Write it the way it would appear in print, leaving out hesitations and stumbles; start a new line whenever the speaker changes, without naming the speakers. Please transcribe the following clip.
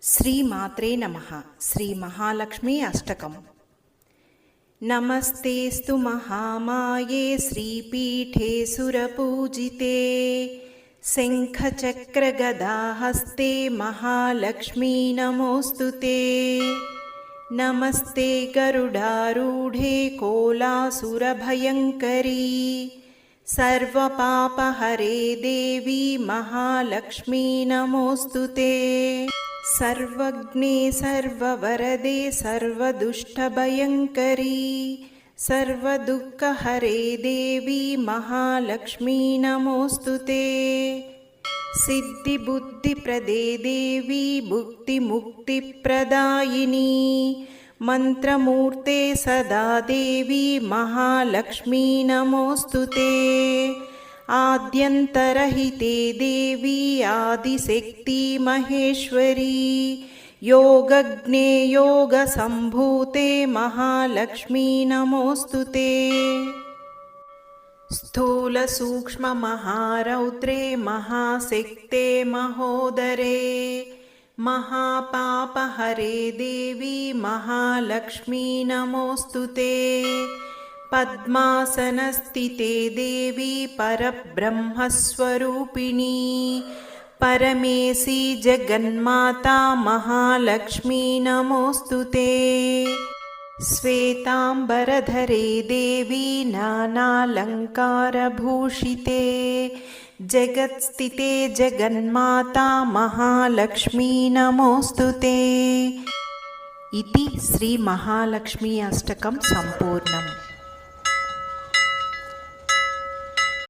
శ్రీమాత్రే నమః. శ్రీ మహాలక్ష్మీ అష్టకం. నమస్తేస్తు మహామాయే శ్రీపీఠే సురపూజితే శంఖచక్రగదాహస్తే మహాలక్ష్మీ నమోస్తుతే. నమస్తే గరుడారూఢే కోలాసురభయంకరీ సర్వపాపహరే దేవి మహాలక్ష్మీ నమోస్తుతే. सर्वज्ञे सर्ववरदे सर्वदुष्टभयङ्करी सर्वदुःखहरे देवी महालक्ष्मी नमोस्तुते. सिद्धिबुद्धिप्रदे देवी भुक्तिमुक्तिप्रदायिनी मन्त्रमूर्ते सदा देवी महालक्ष्मी नमोस्तुते. आद्यन्तरहिते देवी आदिशक्ति महेश्वरी योगज्ञे योगसम्भूते महालक्ष्मी नमोस्तुते. स्थूलसूक्ष्ममहारौद्रे महाशक्ते महोदरे महापापहरे देवी महालक्ष्मी नमोस्तुते. पद्मासनस्थिते देवी परब्रह्मस्वरूपिणी परमेशी जगन्माता महालक्ष्मी नमोस्तुते. श्वेतांबरधरे देवी नानालंकारभूषिते जगत्स्थिते जगन्माता महालक्ष्मी नमोस्तुते. इति श्री महालक्ष्मी अष्टकं संपूर्णम्.